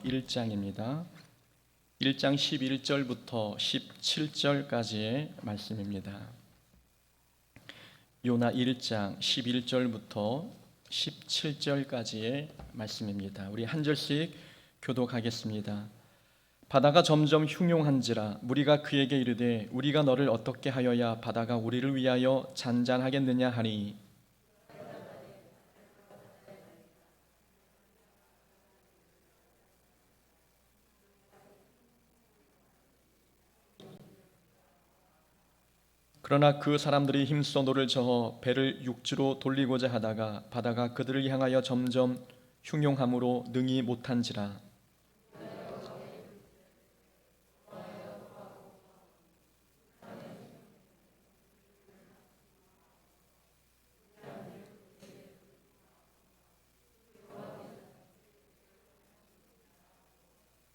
1장입니다. 1장 11절부터 17절까지의 말씀입니다. 요나 1장 11절부터 17절까지의 말씀입니다. 우리 한 절씩 교독하겠습니다. 바다가 점점 흉용한지라 무리가 그에게 이르되 우리가 너를 어떻게 하여야 바다가 우리를 위하여 잔잔하겠느냐 하니 그러나 그 사람들이 힘써 노를 저어 배를 육지로 돌리고자 하다가 바다가 그들을 향하여 점점 흉용함으로 능히 못한지라.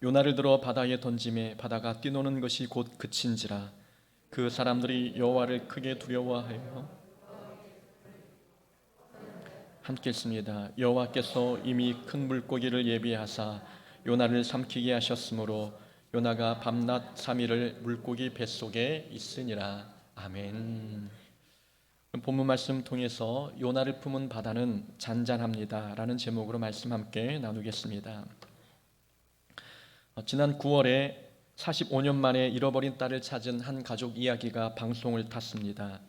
요나를 들어 바다에 던짐에 바다가 뛰노는 것이 곧 그친지라. 그 사람들이 여호와를 크게 두려워하여 함께 했습니다. 여호와께서 이미 큰 물고기를 예비하사 요나를 삼키게 하셨으므로 요나가 밤낮 3일을 물고기 뱃속에 있으니라. 아멘. 본문 말씀 통해서 요나를 품은 바다는 잔잔합니다 라는 제목으로 말씀 함께 나누겠습니다. 지난 9월에 45년 만에 잃어버린 딸을 찾은 한 가족 이야기가 방송을 탔습니다.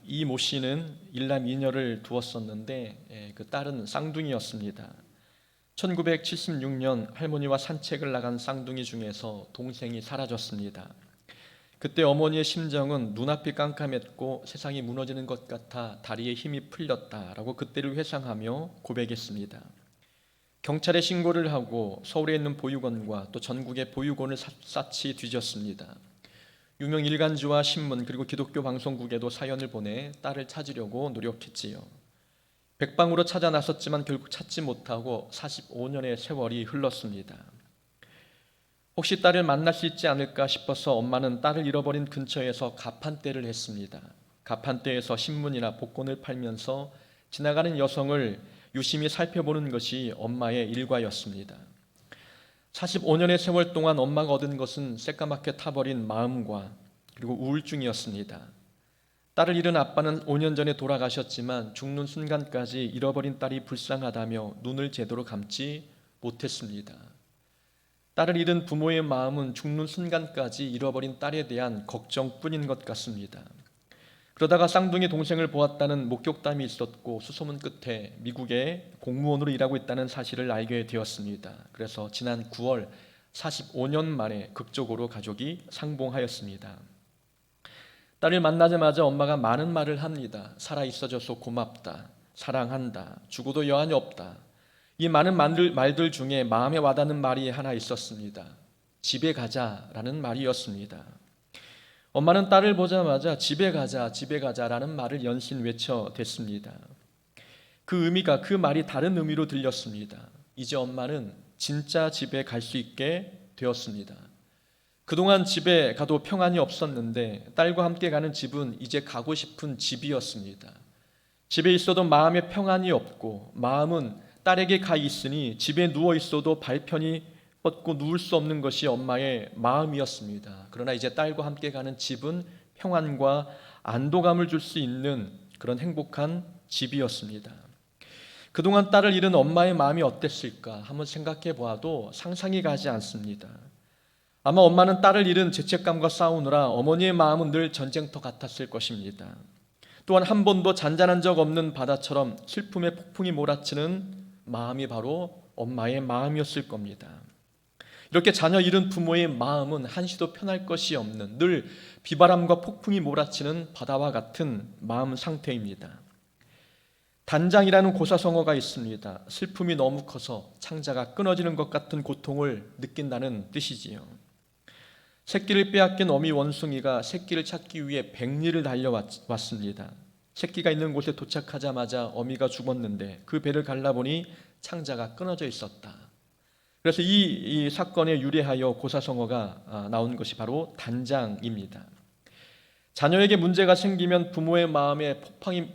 이 모 씨는 일남 이녀를 두었었는데 그 딸은 쌍둥이였습니다. 1976년 할머니와 산책을 나간 쌍둥이 중에서 동생이 사라졌습니다. 그때 어머니의 심정은 눈앞이 깜깜했고 세상이 무너지는 것 같아 다리에 힘이 풀렸다라고 그때를 회상하며 고백했습니다. 경찰에 신고를 하고 서울에 있는 보육원과 또 전국의 보육원을 샅샅이 뒤졌습니다. 유명 일간지와 신문 그리고 기독교 방송국에도 사연을 보내 딸을 찾으려고 노력했지요. 백방으로 찾아 나섰지만 결국 찾지 못하고 45년의 세월이 흘렀습니다. 혹시 딸을 만날 수 있지 않을까 싶어서 엄마는 딸을 잃어버린 근처에서 가판대를 했습니다. 가판대에서 신문이나 복권을 팔면서 지나가는 여성을 유심히 살펴보는 것이 엄마의 일과였습니다. 45년의 세월 동안 엄마가 얻은 것은 새까맣게 타버린 마음과 그리고 우울증이었습니다. 딸을 잃은 아빠는 5년 전에 돌아가셨지만 죽는 순간까지 잃어버린 딸이 불쌍하다며 눈을 제대로 감지 못했습니다. 딸을 잃은 부모의 마음은 죽는 순간까지 잃어버린 딸에 대한 걱정뿐인 것 같습니다. 그러다가 쌍둥이 동생을 보았다는 목격담이 있었고 수소문 끝에 미국에 공무원으로 일하고 있다는 사실을 알게 되었습니다. 그래서 지난 9월 45년 만에 극적으로 가족이 상봉하였습니다. 딸을 만나자마자 엄마가 많은 말을 합니다. 살아있어줘서 고맙다, 사랑한다, 죽어도 여한이 없다. 이 많은 말들 중에 마음에 와닿는 말이 하나 있었습니다. 집에 가자라는 말이었습니다. 엄마는 딸을 보자마자 집에 가자라는 말을 연신 외쳐댔습니다. 그 의미가 그 말이 다른 의미로 들렸습니다. 이제 엄마는 진짜 집에 갈 수 있게 되었습니다. 그동안 집에 가도 평안이 없었는데 딸과 함께 가는 집은 이제 가고 싶은 집이었습니다. 집에 있어도 마음에 평안이 없고 마음은 딸에게 가 있으니 집에 누워 있어도 발편이 뻗고 누울 수 없는 것이 엄마의 마음이었습니다. 그러나 이제 딸과 함께 가는 집은 평안과 안도감을 줄 수 있는 그런 행복한 집이었습니다. 그동안 딸을 잃은 엄마의 마음이 어땠을까 한번 생각해 보아도 상상이 가지 않습니다. 아마 엄마는 딸을 잃은 죄책감과 싸우느라 어머니의 마음은 늘 전쟁터 같았을 것입니다. 또한 한 번도 잔잔한 적 없는 바다처럼 슬픔의 폭풍이 몰아치는 마음이 바로 엄마의 마음이었을 겁니다. 이렇게 자녀 잃은 부모의 마음은 한시도 편할 것이 없는 늘 비바람과 폭풍이 몰아치는 바다와 같은 마음 상태입니다. 단장이라는 고사성어가 있습니다. 슬픔이 너무 커서 창자가 끊어지는 것 같은 고통을 느낀다는 뜻이지요. 새끼를 빼앗긴 어미 원숭이가 새끼를 찾기 위해 백리를 달려왔습니다. 새끼가 있는 곳에 도착하자마자 어미가 죽었는데 그 배를 갈라보니 창자가 끊어져 있었다. 그래서 이 사건에 유래하여 고사성어가 나온 것이 바로 단장입니다. 자녀에게 문제가 생기면 부모의 마음에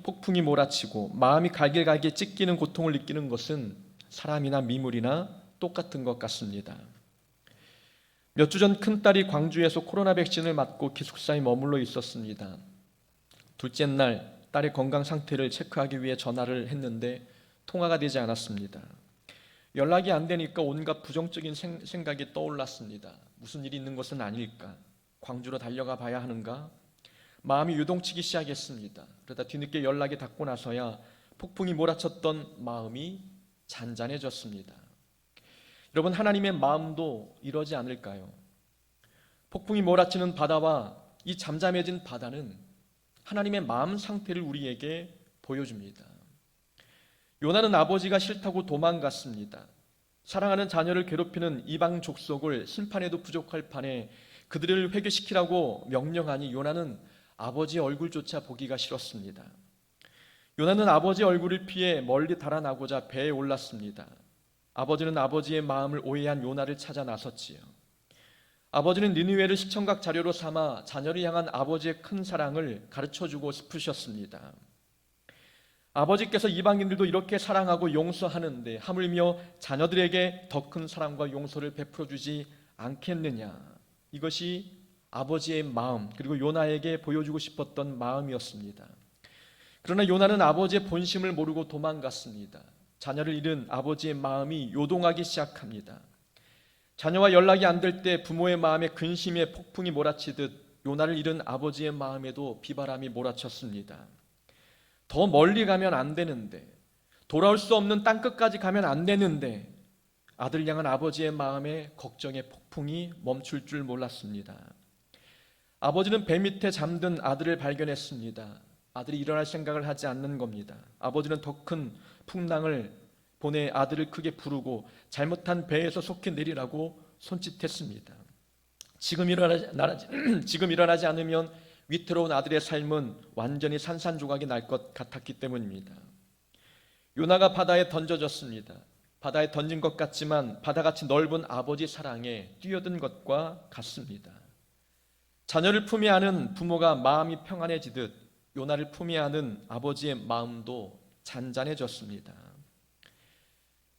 폭풍이 몰아치고 마음이 갈길갈길 찢기는 고통을 느끼는 것은 사람이나 미물이나 똑같은 것 같습니다. 몇 주 전 큰딸이 광주에서 코로나 백신을 맞고 기숙사에 머물러 있었습니다. 둘째 날 딸의 건강 상태를 체크하기 위해 전화를 했는데 통화가 되지 않았습니다. 연락이 안 되니까 온갖 부정적인 생각이 떠올랐습니다. 무슨 일이 있는 것은 아닐까? 광주로 달려가 봐야 하는가? 마음이 요동치기 시작했습니다. 그러다 뒤늦게 연락이 닿고 나서야 폭풍이 몰아쳤던 마음이 잔잔해졌습니다. 여러분, 하나님의 마음도 이러지 않을까요? 폭풍이 몰아치는 바다와 이 잠잠해진 바다는 하나님의 마음 상태를 우리에게 보여줍니다. 요나는 아버지가 싫다고 도망갔습니다. 사랑하는 자녀를 괴롭히는 이방 족속을 심판해도 부족할 판에 그들을 회개시키라고 명령하니 요나는 아버지의 얼굴조차 보기가 싫었습니다. 요나는 아버지의 얼굴을 피해 멀리 달아나고자 배에 올랐습니다. 아버지는 아버지의 마음을 오해한 요나를 찾아 나섰지요. 아버지는 니느웨를 시청각 자료로 삼아 자녀를 향한 아버지의 큰 사랑을 가르쳐주고 싶으셨습니다. 아버지께서 이방인들도 이렇게 사랑하고 용서하는데 하물며 자녀들에게 더 큰 사랑과 용서를 베풀어주지 않겠느냐. 이것이 아버지의 마음, 그리고 요나에게 보여주고 싶었던 마음이었습니다. 그러나 요나는 아버지의 본심을 모르고 도망갔습니다. 자녀를 잃은 아버지의 마음이 요동하기 시작합니다. 자녀와 연락이 안 될 때 부모의 마음에 근심의 폭풍이 몰아치듯 요나를 잃은 아버지의 마음에도 비바람이 몰아쳤습니다. 더 멀리 가면 안 되는데, 돌아올 수 없는 땅끝까지 가면 안 되는데, 아들을 향한 아버지의 마음에 걱정의 폭풍이 멈출 줄 몰랐습니다. 아버지는 배 밑에 잠든 아들을 발견했습니다. 아들이 일어날 생각을 하지 않는 겁니다. 아버지는 더 큰 풍랑을 보내 아들을 크게 부르고 잘못한 배에서 속히 내리라고 손짓했습니다. 지금 일어나지 않으면 위태로운 아들의 삶은 완전히 산산조각이 날 것 같았기 때문입니다. 요나가 바다에 던져졌습니다. 바다에 던진 것 같지만 바다같이 넓은 아버지 사랑에 뛰어든 것과 같습니다. 자녀를 품에 안은 부모가 마음이 평안해지듯 요나를 품에 안은 아버지의 마음도 잔잔해졌습니다.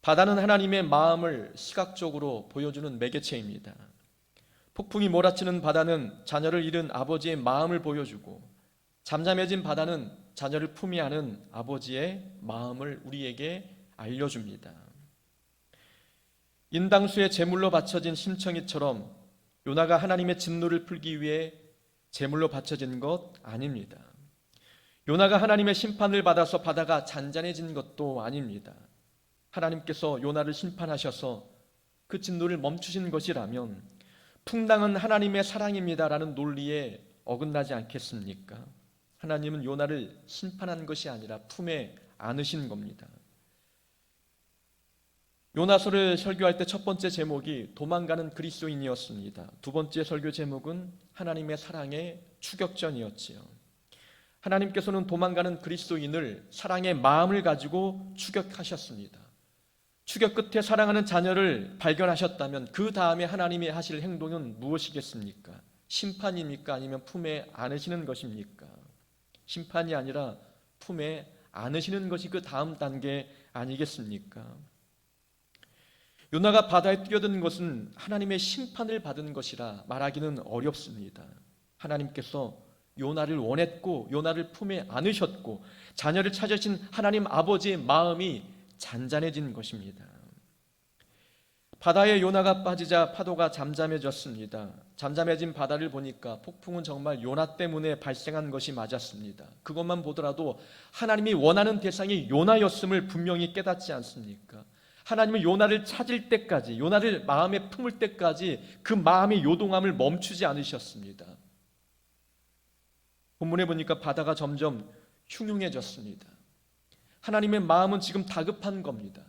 바다는 하나님의 마음을 시각적으로 보여주는 매개체입니다. 폭풍이 몰아치는 바다는 자녀를 잃은 아버지의 마음을 보여주고, 잠잠해진 바다는 자녀를 품에 안은 아버지의 마음을 우리에게 알려줍니다. 인당수에 제물로 바쳐진 심청이처럼 요나가 하나님의 진노를 풀기 위해 제물로 바쳐진 것 아닙니다. 요나가 하나님의 심판을 받아서 바다가 잔잔해진 것도 아닙니다. 하나님께서 요나를 심판하셔서 그 진노를 멈추신 것이라면 풍랑은 하나님의 사랑입니다라는 논리에 어긋나지 않겠습니까? 하나님은 요나를 심판한 것이 아니라 품에 안으신 겁니다. 요나서를 설교할 때 첫 번째 제목이 도망가는 그리스도인이었습니다. 두 번째 설교 제목은 하나님의 사랑의 추격전이었지요. 하나님께서는 도망가는 그리스도인을 사랑의 마음을 가지고 추격하셨습니다. 추격 끝에 사랑하는 자녀를 발견하셨다면 그 다음에 하나님이 하실 행동은 무엇이겠습니까? 심판입니까? 아니면 품에 안으시는 것입니까? 심판이 아니라 품에 안으시는 것이 그 다음 단계 아니겠습니까? 요나가 바다에 뛰어든 것은 하나님의 심판을 받은 것이라 말하기는 어렵습니다. 하나님께서 요나를 원했고 요나를 품에 안으셨고 자녀를 찾으신 하나님 아버지의 마음이 잔잔해진 것입니다. 바다에 요나가 빠지자 파도가 잠잠해졌습니다. 잠잠해진 바다를 보니까 폭풍은 정말 요나 때문에 발생한 것이 맞았습니다. 그것만 보더라도 하나님이 원하는 대상이 요나였음을 분명히 깨닫지 않습니까? 하나님은 요나를 찾을 때까지, 요나를 마음에 품을 때까지 그 마음의 요동함을 멈추지 않으셨습니다. 본문에 보니까 바다가 점점 흉흉해졌습니다. 하나님의 마음은 지금 다급한 겁니다.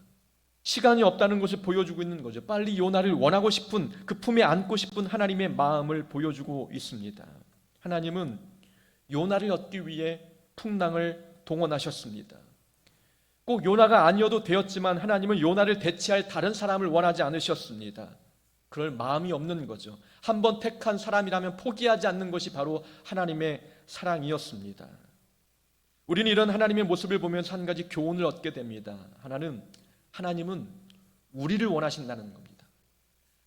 시간이 없다는 것을 보여주고 있는 거죠. 빨리 요나를 원하고 싶은, 그 품에 안고 싶은 하나님의 마음을 보여주고 있습니다. 하나님은 요나를 얻기 위해 풍랑을 동원하셨습니다. 꼭 요나가 아니어도 되었지만 하나님은 요나를 대체할 다른 사람을 원하지 않으셨습니다. 그럴 마음이 없는 거죠. 한번 택한 사람이라면 포기하지 않는 것이 바로 하나님의 사랑이었습니다. 우리는 이런 하나님의 모습을 보면서 한 가지 교훈을 얻게 됩니다. 하나님은 우리를 원하신다는 겁니다.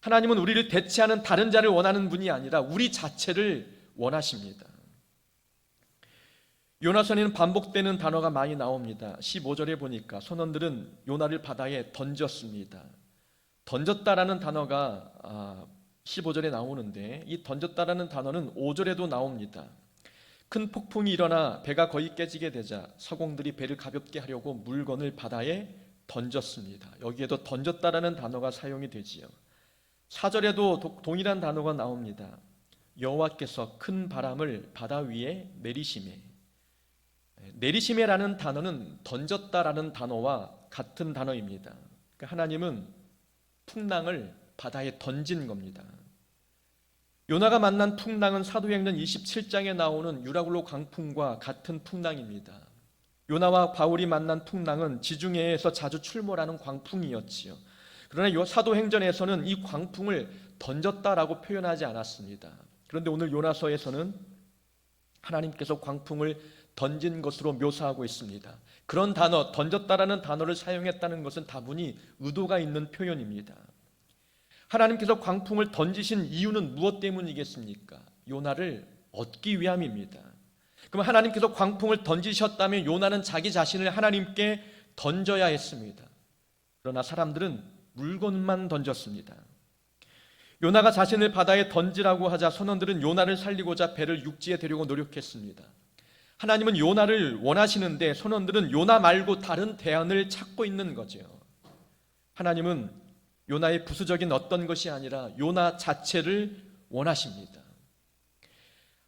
하나님은 우리를 대체하는 다른 자를 원하는 분이 아니라 우리 자체를 원하십니다. 요나서에는 반복되는 단어가 많이 나옵니다. 15절에 보니까 선원들은 요나를 바다에 던졌습니다. 던졌다라는 단어가 15절에 나오는데 이 던졌다라는 단어는 5절에도 나옵니다. 큰 폭풍이 일어나 배가 거의 깨지게 되자 서공들이 배를 가볍게 하려고 물건을 바다에 던졌습니다. 여기에도 던졌다라는 단어가 사용이 되지요. 4절에도 동일한 단어가 나옵니다. 여호와께서 큰 바람을 바다 위에 내리시매. 내리시매라는 단어는 던졌다라는 단어와 같은 단어입니다. 그러니까 하나님은 풍랑을 바다에 던진 겁니다. 요나가 만난 풍랑은 사도행전 27장에 나오는 유라굴로 광풍과 같은 풍랑입니다. 요나와 바울이 만난 풍랑은 지중해에서 자주 출몰하는 광풍이었지요. 그러나 사도행전에서는 이 광풍을 던졌다라고 표현하지 않았습니다. 그런데 오늘 요나서에서는 하나님께서 광풍을 던진 것으로 묘사하고 있습니다. 그런 단어, 던졌다라는 단어를 사용했다는 것은 다분히 의도가 있는 표현입니다. 하나님께서 광풍을 던지신 이유는 무엇 때문이겠습니까? 요나를 얻기 위함입니다. 그럼 하나님께서 광풍을 던지셨다면 요나는 자기 자신을 하나님께 던져야 했습니다. 그러나 사람들은 물건만 던졌습니다. 요나가 자신을 바다에 던지라고 하자 선원들은 요나를 살리고자 배를 육지에 데려고 노력했습니다. 하나님은 요나를 원하시는데 선원들은 요나 말고 다른 대안을 찾고 있는 거죠. 하나님은 요나의 부수적인 어떤 것이 아니라 요나 자체를 원하십니다.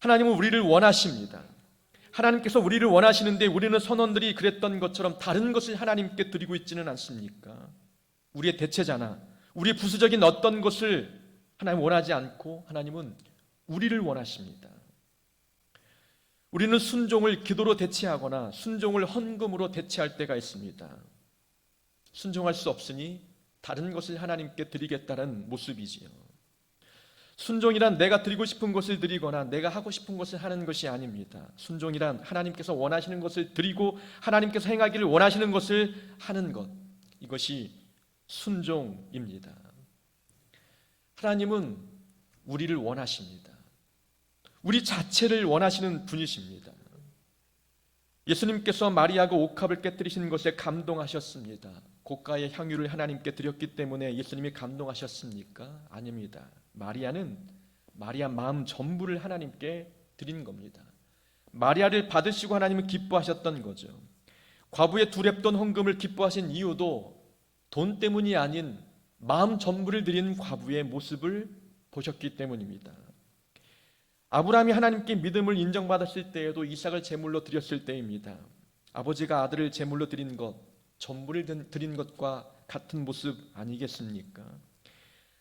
하나님은 우리를 원하십니다. 하나님께서 우리를 원하시는데 우리는 선원들이 그랬던 것처럼 다른 것을 하나님께 드리고 있지는 않습니까? 우리의 대체자나 우리의 부수적인 어떤 것을 하나님 원하지 않고 하나님은 우리를 원하십니다. 우리는 순종을 기도로 대체하거나 순종을 헌금으로 대체할 때가 있습니다. 순종할 수 없으니 다른 것을 하나님께 드리겠다는 모습이지요. 순종이란 내가 드리고 싶은 것을 드리거나 내가 하고 싶은 것을 하는 것이 아닙니다. 순종이란 하나님께서 원하시는 것을 드리고 하나님께서 행하기를 원하시는 것을 하는 것, 이것이 순종입니다. 하나님은 우리를 원하십니다. 우리 자체를 원하시는 분이십니다. 예수님께서 마리아가 옥합을 깨뜨리신 것에 감동하셨습니다. 고가의 향유를 하나님께 드렸기 때문에 예수님이 감동하셨습니까? 아닙니다. 마리아는 마리아 마음 전부를 하나님께 드린 겁니다. 마리아를 받으시고 하나님은 기뻐하셨던 거죠. 과부의 두 렙돈 헌금을 기뻐하신 이유도 돈 때문이 아닌 마음 전부를 드린 과부의 모습을 보셨기 때문입니다. 아브라함이 하나님께 믿음을 인정받았을 때에도 이삭을 제물로 드렸을 때입니다. 아버지가 아들을 제물로 드린 것, 전부를 드린 것과 같은 모습 아니겠습니까?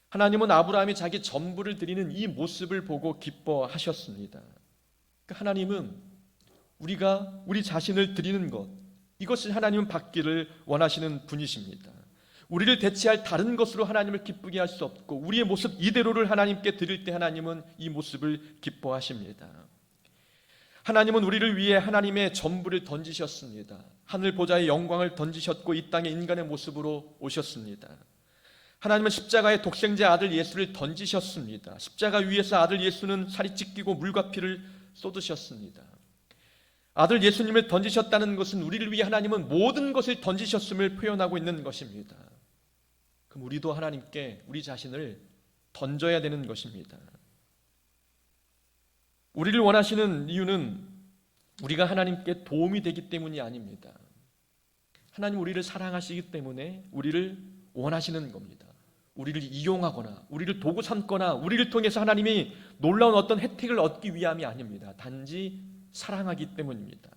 하나님은 아브라함이 자기 전부를 드리는 이 모습을 보고 기뻐하셨습니다. 그러니까 하나님은 우리가 우리 자신을 드리는 것, 이것을 하나님은 받기를 원하시는 분이십니다. 우리를 대체할 다른 것으로 하나님을 기쁘게 할 수 없고 우리의 모습 이대로를 하나님께 드릴 때 하나님은 이 모습을 기뻐하십니다. 하나님은 우리를 위해 하나님의 전부를 던지셨습니다. 하늘 보좌의 영광을 던지셨고 이 땅에 인간의 모습으로 오셨습니다. 하나님은 십자가의 독생자 아들 예수를 던지셨습니다. 십자가 위에서 아들 예수는 살이 찢기고 물과 피를 쏟으셨습니다. 아들 예수님을 던지셨다는 것은 우리를 위해 하나님은 모든 것을 던지셨음을 표현하고 있는 것입니다. 그럼 우리도 하나님께 우리 자신을 던져야 되는 것입니다. 우리를 원하시는 이유는 우리가 하나님께 도움이 되기 때문이 아닙니다. 하나님 우리를 사랑하시기 때문에 우리를 원하시는 겁니다. 우리를 이용하거나 우리를 도구 삼거나 우리를 통해서 하나님이 놀라운 어떤 혜택을 얻기 위함이 아닙니다. 단지 사랑하기 때문입니다.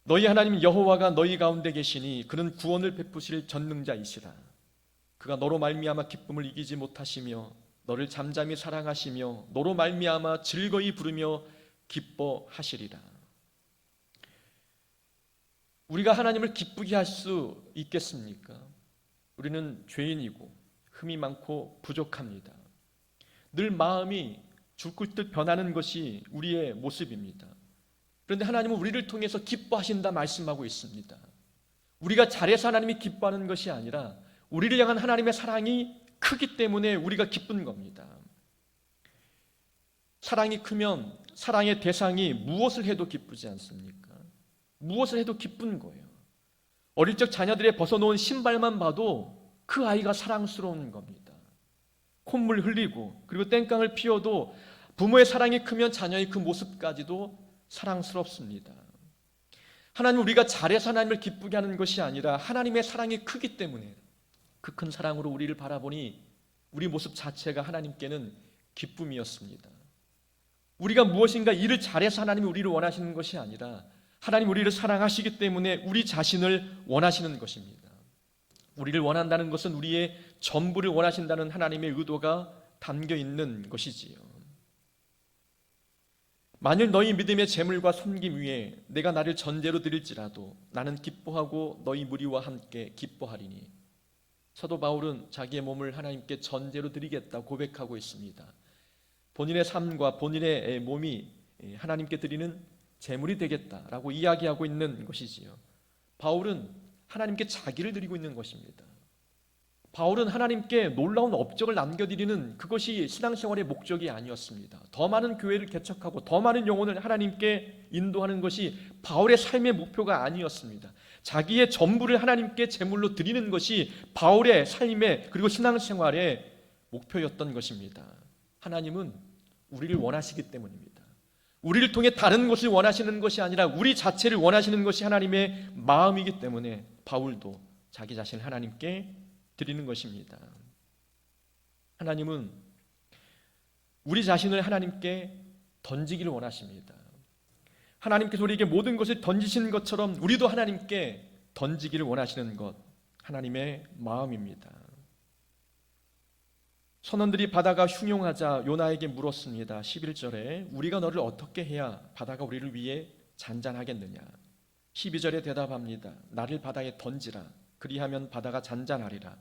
너희 하나님 여호와가 너희 가운데 계시니 그는 구원을 베푸실 전능자이시라. 그가 너로 말미암아 기쁨을 이기지 못하시며 너를 잠잠히 사랑하시며 너로 말미암아 즐거이 부르며 기뻐하시리라. 우리가 하나님을 기쁘게 할 수 있겠습니까? 우리는 죄인이고 흠이 많고 부족합니다. 늘 마음이 줄꿀듯 변하는 것이 우리의 모습입니다. 그런데 하나님은 우리를 통해서 기뻐하신다 말씀하고 있습니다. 우리가 잘해서 하나님이 기뻐하는 것이 아니라 우리를 향한 하나님의 사랑이 크기 때문에 우리가 기쁜 겁니다. 사랑이 크면 사랑의 대상이 무엇을 해도 기쁘지 않습니까? 무엇을 해도 기쁜 거예요. 어릴 적 자녀들의 벗어놓은 신발만 봐도 그 아이가 사랑스러운 겁니다. 콧물 흘리고 그리고 땡깡을 피워도 부모의 사랑이 크면 자녀의 그 모습까지도 사랑스럽습니다. 하나님은 우리가 잘해서 하나님을 기쁘게 하는 것이 아니라 하나님의 사랑이 크기 때문에 그 큰 사랑으로 우리를 바라보니 우리 모습 자체가 하나님께는 기쁨이었습니다. 우리가 무엇인가 일을 잘해서 하나님이 우리를 원하시는 것이 아니라 하나님 우리를 사랑하시기 때문에 우리 자신을 원하시는 것입니다. 우리를 원한다는 것은 우리의 전부를 원하신다는 하나님의 의도가 담겨 있는 것이지요. 만일 너희 믿음의 재물과 섬김 위에 내가 나를 전제로 드릴지라도 나는 기뻐하고 너희 무리와 함께 기뻐하리니. 사도 바울은 자기의 몸을 하나님께 전제로 드리겠다 고백하고 있습니다. 본인의 삶과 본인의 몸이 하나님께 드리는 재물이 되겠다라고 이야기하고 있는 것이지요. 바울은 하나님께 자기를 드리고 있는 것입니다. 바울은 하나님께 놀라운 업적을 남겨드리는 그것이 신앙생활의 목적이 아니었습니다. 더 많은 교회를 개척하고 더 많은 영혼을 하나님께 인도하는 것이 바울의 삶의 목표가 아니었습니다. 자기의 전부를 하나님께 제물로 드리는 것이 바울의 삶의 그리고 신앙생활의 목표였던 것입니다. 하나님은 우리를 원하시기 때문입니다. 우리를 통해 다른 것을 원하시는 것이 아니라 우리 자체를 원하시는 것이 하나님의 마음이기 때문에 바울도 자기 자신을 하나님께 드리는 것입니다. 하나님은 우리 자신을 하나님께 던지기를 원하십니다. 하나님께서 우리에게 모든 것을 던지시는 것처럼 우리도 하나님께 던지기를 원하시는 것, 하나님의 마음입니다. 선원들이 바다가 흉용하자 요나에게 물었습니다. 11절에 우리가 너를 어떻게 해야 바다가 우리를 위해 잔잔하겠느냐. 12절에 대답합니다. 나를 바다에 던지라. 그리하면 바다가 잔잔하리라.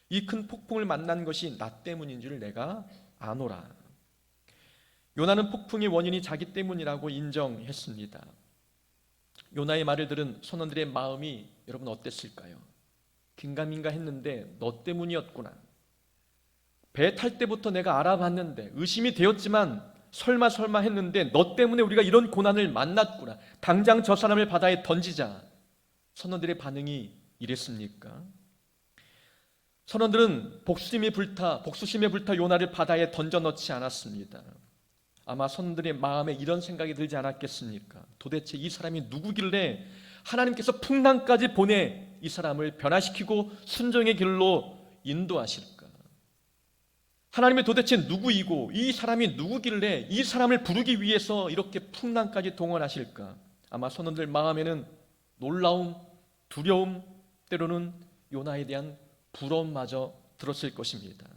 이 큰 폭풍을 만난 것이 나 때문인 줄 내가 아노라. 요나는 폭풍의 원인이 자기 때문이라고 인정했습니다. 요나의 말을 들은 선원들의 마음이 여러분 어땠을까요? 긴가민가 했는데 너 때문이었구나. 배 탈 때부터 내가 알아봤는데 의심이 되었지만 설마 했는데 너 때문에 우리가 이런 고난을 만났구나. 당장 저 사람을 바다에 던지자. 선원들의 반응이 이랬습니까? 선원들은 복수심에 불타 요나를 바다에 던져 넣지 않았습니다. 아마 선원들의 마음에 이런 생각이 들지 않았겠습니까? 도대체 이 사람이 누구길래 하나님께서 풍랑까지 보내 이 사람을 변화시키고 순종의 길로 인도하실까? 하나님이 도대체 누구이고 이 사람이 누구길래 이 사람을 부르기 위해서 이렇게 풍랑까지 동원하실까? 아마 선원들 마음에는 놀라움, 두려움, 때로는 요나에 대한 부러움마저 들었을 것입니다.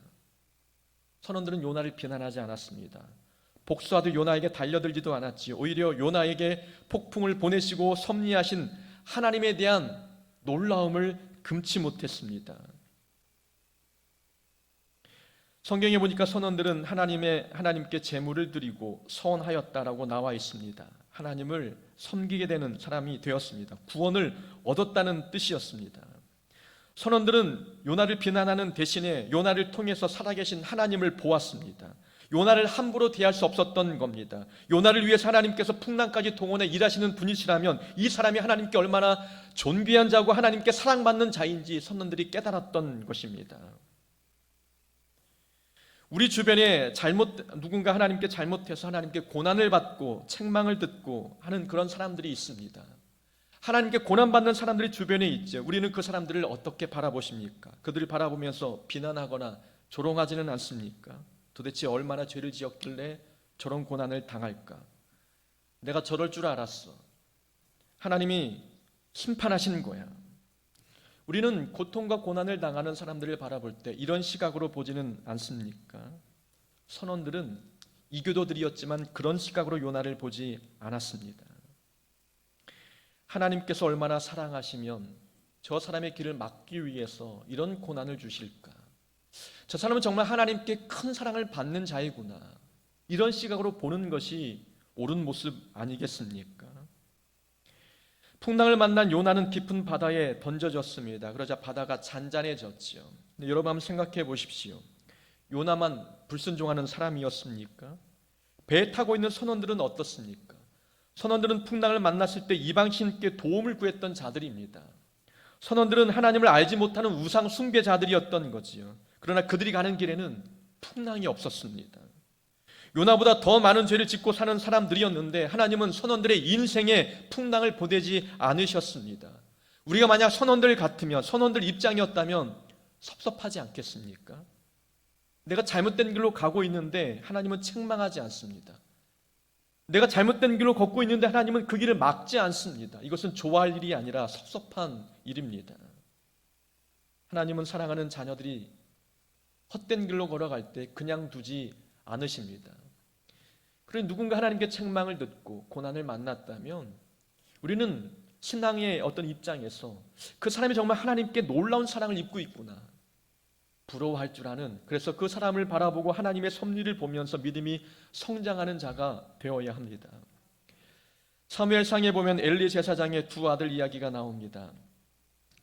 선원들은 요나를 비난하지 않았습니다. 복수하듯 요나에게 달려들지도 않았지요. 오히려 요나에게 폭풍을 보내시고 섭리하신 하나님에 대한 놀라움을 금치 못했습니다. 성경에 보니까 선원들은 하나님께 제물을 드리고 서원하였다라고 나와 있습니다. 하나님을 섬기게 되는 사람이 되었습니다. 구원을 얻었다는 뜻이었습니다. 선원들은 요나를 비난하는 대신에 요나를 통해서 살아계신 하나님을 보았습니다. 요나를 함부로 대할 수 없었던 겁니다. 요나를 위해서 하나님께서 풍랑까지 동원해 일하시는 분이시라면 이 사람이 하나님께 얼마나 존귀한 자고 하나님께 사랑받는 자인지 선원들이 깨달았던 것입니다. 우리 주변에 누군가 하나님께 잘못해서 하나님께 고난을 받고 책망을 듣고 하는 그런 사람들이 있습니다. 하나님께 고난받는 사람들이 주변에 있죠. 우리는 그 사람들을 어떻게 바라보십니까? 그들을 바라보면서 비난하거나 조롱하지는 않습니까? 도대체 얼마나 죄를 지었길래 저런 고난을 당할까? 내가 저럴 줄 알았어. 하나님이 심판하시는 거야. 우리는 고통과 고난을 당하는 사람들을 바라볼 때 이런 시각으로 보지는 않습니까? 선원들은 이교도들이었지만 그런 시각으로 요나를 보지 않았습니다. 하나님께서 얼마나 사랑하시면 저 사람의 길을 막기 위해서 이런 고난을 주실까? 저 사람은 정말 하나님께 큰 사랑을 받는 자이구나. 이런 시각으로 보는 것이 옳은 모습 아니겠습니까? 풍랑을 만난 요나는 깊은 바다에 던져졌습니다. 그러자 바다가 잔잔해졌죠. 여러분 한번 생각해 보십시오. 요나만 불순종하는 사람이었습니까? 배에 타고 있는 선원들은 어떻습니까? 선원들은 풍랑을 만났을 때 이방 신께 도움을 구했던 자들입니다. 선원들은 하나님을 알지 못하는 우상 숭배자들이었던 거지요. 그러나 그들이 가는 길에는 풍랑이 없었습니다. 요나보다 더 많은 죄를 짓고 사는 사람들이었는데 하나님은 선원들의 인생에 풍랑을 보내지 않으셨습니다. 우리가 만약 선원들 같으면, 선원들 입장이었다면 섭섭하지 않겠습니까? 내가 잘못된 길로 가고 있는데 하나님은 책망하지 않습니다. 내가 잘못된 길로 걷고 있는데 하나님은 그 길을 막지 않습니다. 이것은 좋아할 일이 아니라 섭섭한 일입니다. 하나님은 사랑하는 자녀들이 헛된 길로 걸어갈 때 그냥 두지 않으십니다. 그래 누군가 하나님께 책망을 듣고 고난을 만났다면 우리는 신앙의 어떤 입장에서 그 사람이 정말 하나님께 놀라운 사랑을 입고 있구나 부러워할 줄 아는, 그래서 그 사람을 바라보고 하나님의 섭리를 보면서 믿음이 성장하는 자가 되어야 합니다. 사무엘상에 보면 엘리 제사장의 두 아들 이야기가 나옵니다.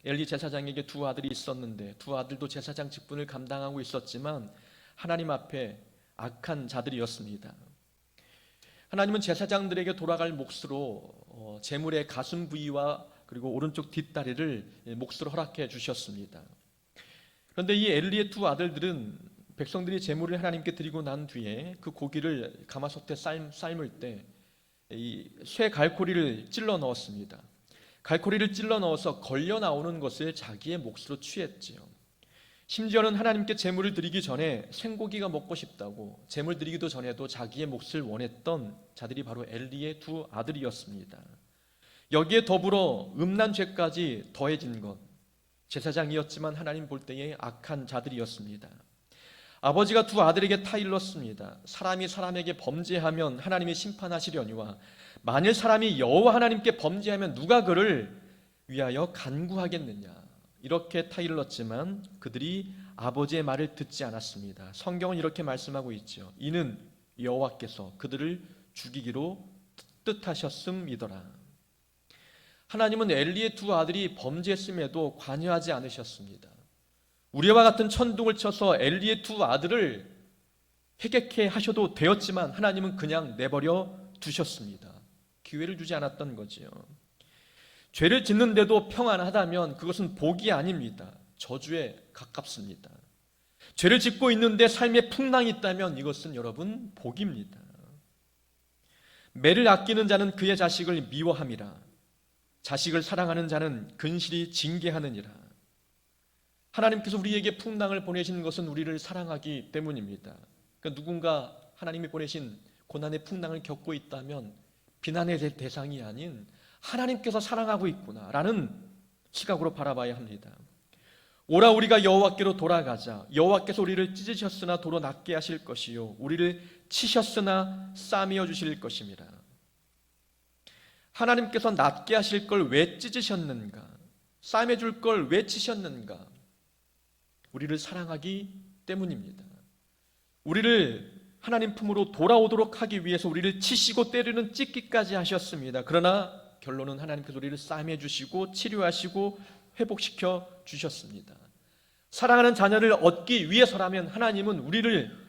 엘리 제사장에게 두 아들이 있었는데 두 아들도 제사장 직분을 감당하고 있었지만 하나님 앞에 악한 자들이었습니다. 하나님은 제사장들에게 돌아갈 몫으로 제물의 가슴 부위와 그리고 오른쪽 뒷다리를 몫으로 허락해 주셨습니다. 그런데 이 엘리의 두 아들들은 백성들이 제물을 하나님께 드리고 난 뒤에 그 고기를 가마솥에 삶을 때 이 쇠 갈고리를 찔러 넣었습니다. 갈고리를 찔러 넣어서 걸려 나오는 것을 자기의 몫으로 취했지요. 심지어는 하나님께 제물을 드리기 전에 생고기가 먹고 싶다고 제물 드리기도 전에도 자기의 몫을 원했던 자들이 바로 엘리의 두 아들이었습니다. 여기에 더불어 음란 죄까지 더해진 것, 제사장이었지만 하나님 볼 때에 악한 자들이었습니다. 아버지가 두 아들에게 타일렀습니다. 사람이 사람에게 범죄하면 하나님이 심판하시려니와 만일 사람이 여호와 하나님께 범죄하면 누가 그를 위하여 간구하겠느냐, 이렇게 타일렀지만 그들이 아버지의 말을 듣지 않았습니다. 성경은 이렇게 말씀하고 있죠. 이는 여호와께서 그들을 죽이기로 뜻하셨음이더라. 하나님은 엘리의 두 아들이 범죄했음에도 관여하지 않으셨습니다. 우리와 같은 천둥을 쳐서 엘리의 두 아들을 회개케 하셔도 되었지만 하나님은 그냥 내버려 두셨습니다. 기회를 주지 않았던 거지요. 죄를 짓는데도 평안하다면 그것은 복이 아닙니다. 저주에 가깝습니다. 죄를 짓고 있는데 삶에 풍랑이 있다면 이것은 여러분 복입니다. 매를 아끼는 자는 그의 자식을 미워함이라. 자식을 사랑하는 자는 근실히 징계하느니라. 하나님께서 우리에게 풍랑을 보내신 것은 우리를 사랑하기 때문입니다. 그러니까 누군가 하나님이 보내신 고난의 풍랑을 겪고 있다면 비난의 대상이 아닌 하나님께서 사랑하고 있구나라는 시각으로 바라봐야 합니다. 오라 우리가 여호와께로 돌아가자. 여호와께서 우리를 찢으셨으나 도로 낫게 하실 것이요 우리를 치셨으나 싸매어 주실 것입니다. 하나님께서 낫게 하실 걸 왜 찢으셨는가? 싸매줄 걸 왜 치셨는가? 우리를 사랑하기 때문입니다. 우리를 하나님 품으로 돌아오도록 하기 위해서 우리를 치시고 때리는 찢기까지 하셨습니다. 그러나 결론은 하나님께서 우리를 싸매주시고 치료하시고 회복시켜 주셨습니다. 사랑하는 자녀를 얻기 위해서라면 하나님은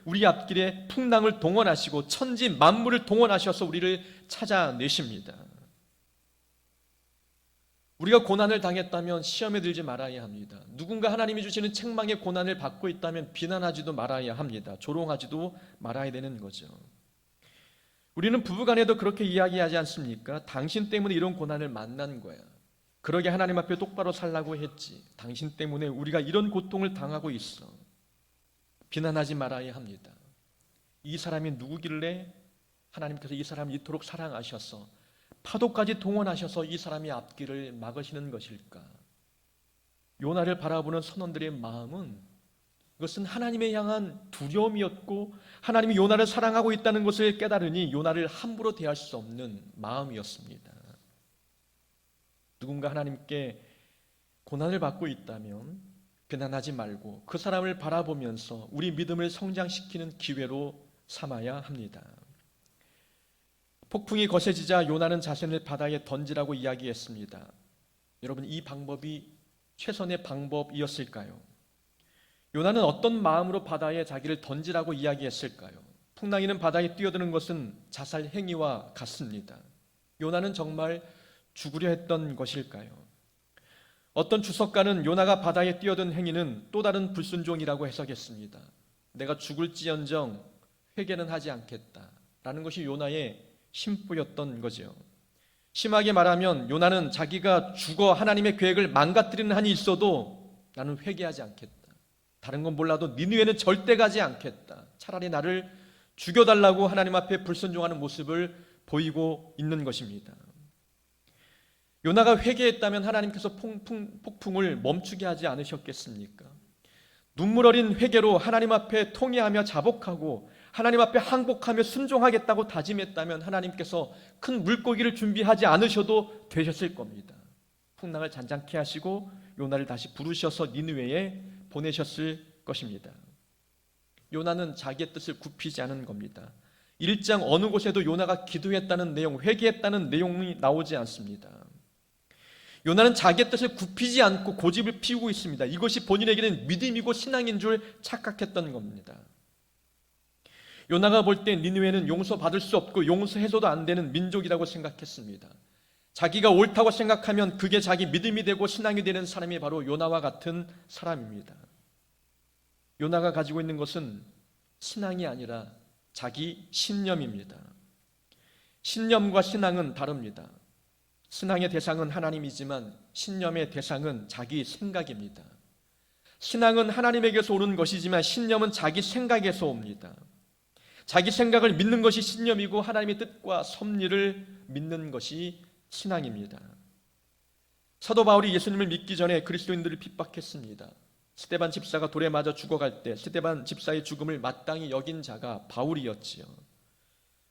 우리 앞길에 풍랑을 동원하시고 천지 만물을 동원하셔서 우리를 찾아내십니다. 우리가 고난을 당했다면 시험에 들지 말아야 합니다. 누군가 하나님이 주시는 책망의 고난을 받고 있다면 비난하지도 말아야 합니다. 조롱하지도 말아야 되는 거죠. 우리는 부부간에도 그렇게 이야기하지 않습니까? 당신 때문에 이런 고난을 만난 거야. 그러게 하나님 앞에 똑바로 살라고 했지. 당신 때문에 우리가 이런 고통을 당하고 있어. 비난하지 말아야 합니다. 이 사람이 누구길래 하나님께서 이 사람을 이토록 사랑하셔서 파도까지 동원하셔서 이 사람의 앞길을 막으시는 것일까? 요나를 바라보는 선원들의 마음은 그것은 하나님에 향한 두려움이었고 하나님이 요나를 사랑하고 있다는 것을 깨달으니 요나를 함부로 대할 수 없는 마음이었습니다. 누군가 하나님께 고난을 받고 있다면 비난하지 말고 그 사람을 바라보면서 우리 믿음을 성장시키는 기회로 삼아야 합니다. 폭풍이 거세지자 요나는 자신을 바다에 던지라고 이야기했습니다. 여러분, 이 방법이 최선의 방법이었을까요? 요나는 어떤 마음으로 바다에 자기를 던지라고 이야기했을까요? 풍랑이는 바다에 뛰어드는 것은 자살 행위와 같습니다. 요나는 정말 죽으려 했던 것일까요? 어떤 주석가는 요나가 바다에 뛰어든 행위는 또 다른 불순종이라고 해석했습니다. 내가 죽을지언정 회개는 하지 않겠다라는 것이 요나의 심보였던 거죠. 심하게 말하면 요나는 자기가 죽어 하나님의 계획을 망가뜨리는 한이 있어도 나는 회개하지 않겠다. 다른 건 몰라도 니느웨는 절대 가지 않겠다. 차라리 나를 죽여달라고 하나님 앞에 불순종하는 모습을 보이고 있는 것입니다. 요나가 회개했다면 하나님께서 폭풍을 멈추게 하지 않으셨겠습니까? 눈물 어린 회개로 하나님 앞에 통회하며 자복하고 하나님 앞에 항복하며 순종하겠다고 다짐했다면 하나님께서 큰 물고기를 준비하지 않으셔도 되셨을 겁니다. 풍랑을 잔잔케 하시고 요나를 다시 부르셔서 니느웨에 보내셨을 것입니다. 요나는 자기의 뜻을 굽히지 않은 겁니다. 1장 어느 곳에도 요나가 기도했다는 내용, 회개했다는 내용이 나오지 않습니다. 요나는 자기의 뜻을 굽히지 않고 고집을 피우고 있습니다. 이것이 본인에게는 믿음이고 신앙인 줄 착각했던 겁니다. 요나가 볼 때 니느웨는 용서받을 수 없고 용서해서도 안 되는 민족이라고 생각했습니다. 자기가 옳다고 생각하면 그게 자기 믿음이 되고 신앙이 되는 사람이 바로 요나와 같은 사람입니다. 요나가 가지고 있는 것은 신앙이 아니라 자기 신념입니다. 신념과 신앙은 다릅니다. 신앙의 대상은 하나님이지만 신념의 대상은 자기 생각입니다. 신앙은 하나님에게서 오는 것이지만 신념은 자기 생각에서 옵니다. 자기 생각을 믿는 것이 신념이고 하나님의 뜻과 섭리를 믿는 것이 신앙입니다. 사도 바울이 예수님을 믿기 전에 그리스도인들을 핍박했습니다. 스데반 집사가 돌에 맞아 죽어갈 때 스데반 집사의 죽음을 마땅히 여긴 자가 바울이었지요.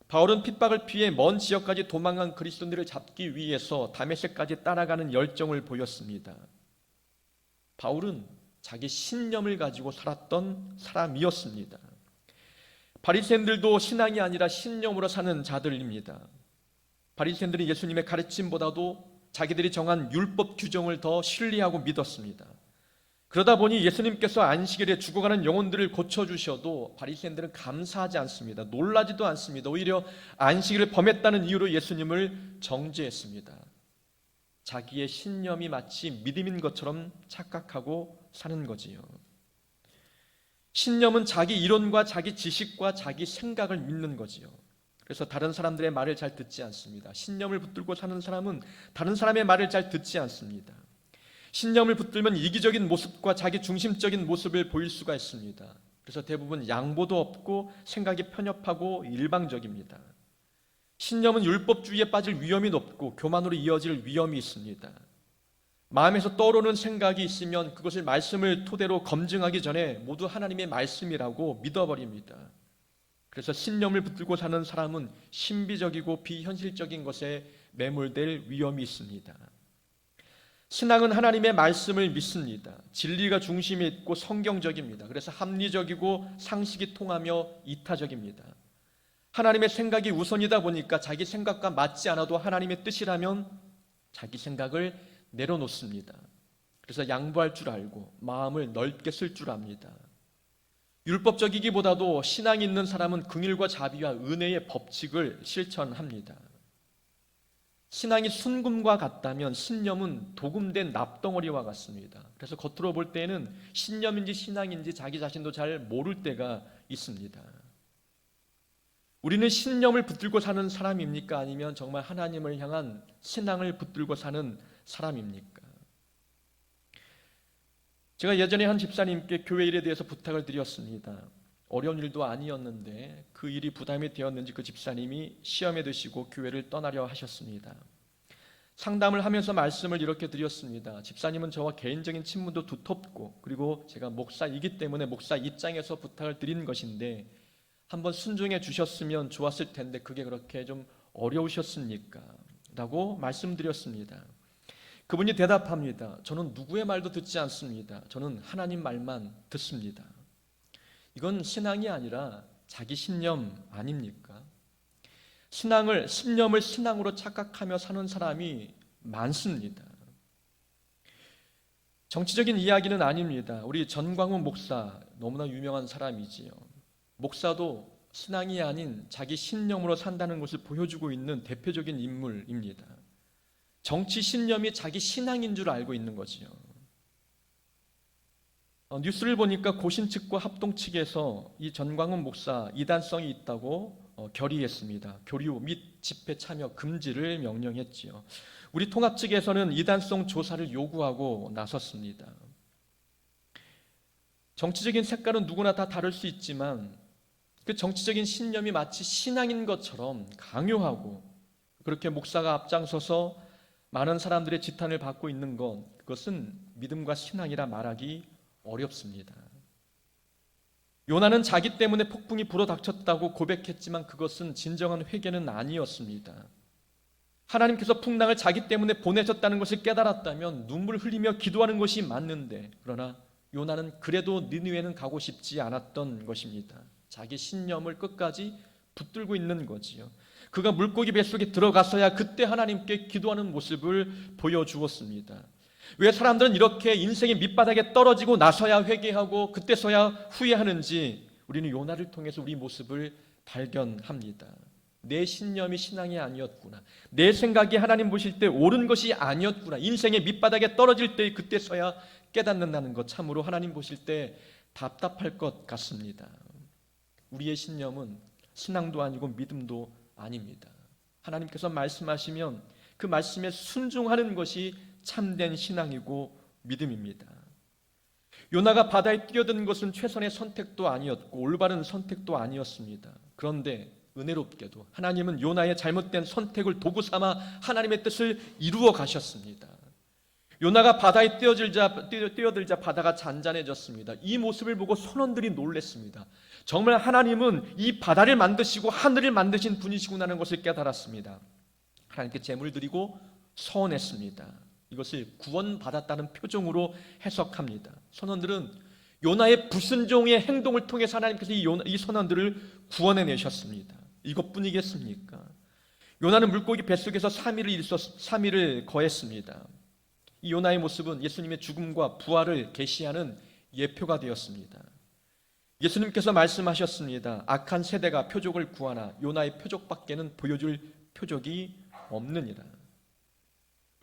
바울은 핍박을 피해 먼 지역까지 도망간 그리스도인들을 잡기 위해서 다메섹까지 따라가는 열정을 보였습니다. 바울은 자기 신념을 가지고 살았던 사람이었습니다. 바리새인들도 신앙이 아니라 신념으로 사는 자들입니다. 바리새인들은 예수님의 가르침보다도 자기들이 정한 율법 규정을 더 신뢰하고 믿었습니다. 그러다 보니 예수님께서 안식일에 죽어가는 영혼들을 고쳐주셔도 바리새인들은 감사하지 않습니다. 놀라지도 않습니다. 오히려 안식일을 범했다는 이유로 예수님을 정죄했습니다. 자기의 신념이 마치 믿음인 것처럼 착각하고 사는 거지요. 신념은 자기 이론과 자기 지식과 자기 생각을 믿는 거지요. 그래서 다른 사람들의 말을 잘 듣지 않습니다. 신념을 붙들고 사는 사람은 다른 사람의 말을 잘 듣지 않습니다. 신념을 붙들면 이기적인 모습과 자기 중심적인 모습을 보일 수가 있습니다. 그래서 대부분 양보도 없고 생각이 편협하고 일방적입니다. 신념은 율법주의에 빠질 위험이 높고 교만으로 이어질 위험이 있습니다. 마음에서 떠오르는 생각이 있으면 그것을 말씀을 토대로 검증하기 전에 모두 하나님의 말씀이라고 믿어버립니다. 그래서 신념을 붙들고 사는 사람은 신비적이고 비현실적인 것에 매몰될 위험이 있습니다. 신앙은 하나님의 말씀을 믿습니다. 진리가 중심에 있고 성경적입니다. 그래서 합리적이고 상식이 통하며 이타적입니다. 하나님의 생각이 우선이다 보니까 자기 생각과 맞지 않아도 하나님의 뜻이라면 자기 생각을 내려놓습니다. 그래서 양보할 줄 알고 마음을 넓게 쓸 줄 압니다. 율법적이기보다도 신앙이 있는 사람은 긍휼과 자비와 은혜의 법칙을 실천합니다. 신앙이 순금과 같다면 신념은 도금된 납덩어리와 같습니다. 그래서 겉으로 볼 때는 신념인지 신앙인지 자기 자신도 잘 모를 때가 있습니다. 우리는 신념을 붙들고 사는 사람입니까? 아니면 정말 하나님을 향한 신앙을 붙들고 사는 사람입니까? 제가 예전에 한 집사님께 교회 일에 대해서 부탁을 드렸습니다. 어려운 일도 아니었는데 그 일이 부담이 되었는지 그 집사님이 시험에 드시고 교회를 떠나려 하셨습니다. 상담을 하면서 말씀을 이렇게 드렸습니다. 집사님은 저와 개인적인 친분도 두텁고 그리고 제가 목사이기 때문에 목사 입장에서 부탁을 드린 것인데 한번 순종해 주셨으면 좋았을 텐데 그게 그렇게 좀 어려우셨습니까? 라고 말씀드렸습니다. 그분이 대답합니다. 저는 누구의 말도 듣지 않습니다. 저는 하나님 말만 듣습니다. 이건 신앙이 아니라 자기 신념 아닙니까? 신념을 신앙으로 착각하며 사는 사람이 많습니다. 정치적인 이야기는 아닙니다. 우리 전광훈 목사 너무나 유명한 사람이지요. 목사도 신앙이 아닌 자기 신념으로 산다는 것을 보여주고 있는 대표적인 인물입니다. 정치 신념이 자기 신앙인 줄 알고 있는 거지요. 뉴스를 보니까 고신 측과 합동 측에서 이 전광훈 목사 이단성이 있다고 결의했습니다. 교류 및 집회 참여 금지를 명령했지요. 우리 통합 측에서는 이단성 조사를 요구하고 나섰습니다. 정치적인 색깔은 누구나 다 다를 수 있지만 그 정치적인 신념이 마치 신앙인 것처럼 강요하고 그렇게 목사가 앞장서서 많은 사람들의 지탄을 받고 있는 것, 그것은 믿음과 신앙이라 말하기 어렵습니다. 요나는 자기 때문에 폭풍이 불어닥쳤다고 고백했지만 그것은 진정한 회개는 아니었습니다. 하나님께서 풍랑을 자기 때문에 보내셨다는 것을 깨달았다면 눈물 흘리며 기도하는 것이 맞는데, 그러나 요나는 그래도 니느웨는 가고 싶지 않았던 것입니다. 자기 신념을 끝까지 붙들고 있는 거지요. 그가 물고기 뱃속에 들어갔어야 그때 하나님께 기도하는 모습을 보여주었습니다. 왜 사람들은 이렇게 인생의 밑바닥에 떨어지고 나서야 회개하고 그때서야 후회하는지 우리는 요나를 통해서 우리 모습을 발견합니다. 내 신념이 신앙이 아니었구나, 내 생각이 하나님 보실 때 옳은 것이 아니었구나, 인생의 밑바닥에 떨어질 때 그때서야 깨닫는다는 것, 참으로 하나님 보실 때 답답할 것 같습니다. 우리의 신념은 신앙도 아니고 믿음도 아닙니다. 하나님께서 말씀하시면 그 말씀에 순종하는 것이 참된 신앙이고 믿음입니다. 요나가 바다에 뛰어든 것은 최선의 선택도 아니었고 올바른 선택도 아니었습니다. 그런데 은혜롭게도 하나님은 요나의 잘못된 선택을 도구 삼아 하나님의 뜻을 이루어 가셨습니다. 요나가 바다에 뛰어들자 바다가 잔잔해졌습니다. 이 모습을 보고 선원들이 놀랐습니다. 정말 하나님은 이 바다를 만드시고 하늘을 만드신 분이시구나라는 것을 깨달았습니다. 하나님께 제물 드리고 서원했습니다. 이것을 구원받았다는 표정으로 해석합니다. 선원들은 요나의 불순종의 행동을 통해서 하나님께서 이 선원들을 구원해내셨습니다. 이것뿐이겠습니까? 요나는 물고기 뱃속에서 3일을 거했습니다. 이 요나의 모습은 예수님의 죽음과 부활을 계시하는 예표가 되었습니다. 예수님께서 말씀하셨습니다. 악한 세대가 표적을 구하나 요나의 표적밖에는 보여줄 표적이 없느니라.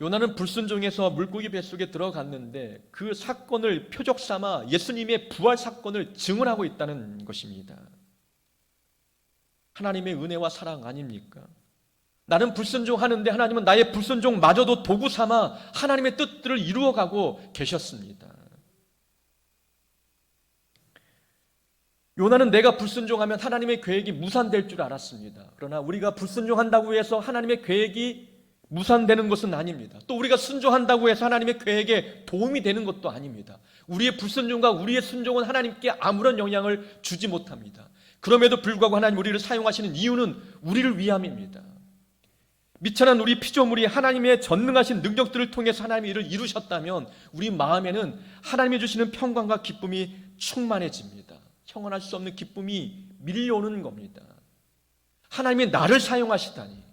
요나는 불순종해서 물고기 뱃속에 들어갔는데 그 사건을 표적 삼아 예수님의 부활 사건을 증언하고 있다는 것입니다. 하나님의 은혜와 사랑 아닙니까? 나는 불순종하는데 하나님은 나의 불순종마저도 도구 삼아 하나님의 뜻들을 이루어가고 계셨습니다. 요나는 내가 불순종하면 하나님의 계획이 무산될 줄 알았습니다. 그러나 우리가 불순종한다고 해서 하나님의 계획이 무산되는 것은 아닙니다. 또 우리가 순종한다고 해서 하나님의 계획에 도움이 되는 것도 아닙니다. 우리의 불순종과 우리의 순종은 하나님께 아무런 영향을 주지 못합니다. 그럼에도 불구하고 하나님 우리를 사용하시는 이유는 우리를 위함입니다. 미천한 우리 피조물이 하나님의 전능하신 능력들을 통해서 하나님의 일을 이루셨다면 우리 마음에는 하나님이 주시는 평강과 기쁨이 충만해집니다. 형언할 수 없는 기쁨이 밀려오는 겁니다. 하나님이 나를 사용하시다니,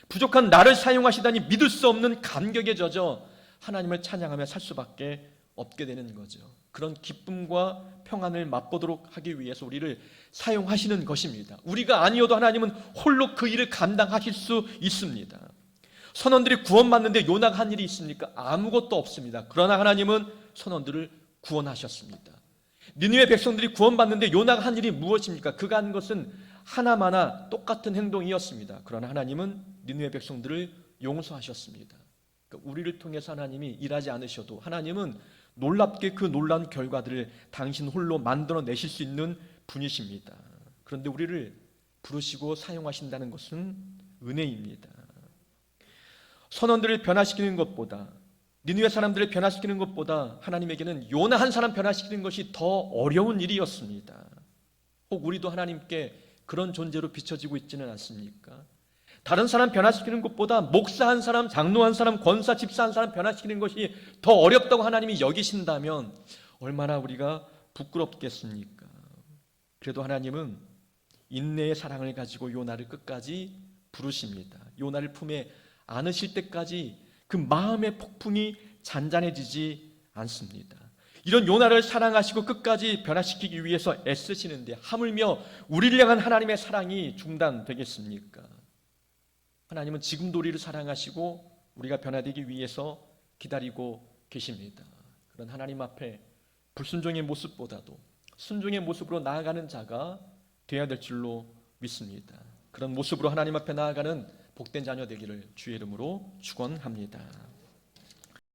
부족한 나를 사용하시다니 믿을 수 없는 감격에 젖어 하나님을 찬양하며 살 수밖에 없게 되는 거죠. 그런 기쁨과 평안을 맛보도록 하기 위해서 우리를 사용하시는 것입니다. 우리가 아니어도 하나님은 홀로 그 일을 감당하실 수 있습니다. 선원들이 구원받는데 요나가 한 일이 있습니까? 아무것도 없습니다. 그러나 하나님은 선원들을 구원하셨습니다. 니느웨 백성들이 구원받는데 요나가 한 일이 무엇입니까? 그가 한 것은 하나마나 똑같은 행동이었습니다. 그러나 하나님은 니느웨 백성들을 용서하셨습니다. 그러니까 우리를 통해서 하나님이 일하지 않으셔도 하나님은 놀랍게 그 놀라운 결과들을 당신 홀로 만들어내실 수 있는 분이십니다. 그런데 우리를 부르시고 사용하신다는 것은 은혜입니다. 선원들을 변화시키는 것보다, 니느웨 사람들을 변화시키는 것보다 하나님에게는 요나 한 사람 변화시키는 것이 더 어려운 일이었습니다. 혹 우리도 하나님께 그런 존재로 비춰지고 있지는 않습니까? 다른 사람 변화시키는 것보다 목사 한 사람, 장로 한 사람, 권사, 집사 한 사람 변화시키는 것이 더 어렵다고 하나님이 여기신다면 얼마나 우리가 부끄럽겠습니까? 그래도 하나님은 인내의 사랑을 가지고 요나를 끝까지 부르십니다. 요나를 품에 안으실 때까지 그 마음의 폭풍이 잔잔해지지 않습니다. 이런 요나를 사랑하시고 끝까지 변화시키기 위해서 애쓰시는데 하물며 우리를 향한 하나님의 사랑이 중단되겠습니까? 하나님은 지금도 우리를 사랑하시고 우리가 변화되기 위해서 기다리고 계십니다. 그런 하나님 앞에 불순종의 모습보다도 순종의 모습으로 나아가는 자가 되어야 될 줄로 믿습니다. 그런 모습으로 하나님 앞에 나아가는 복된 자녀 되기를 주의 이름으로 축원합니다.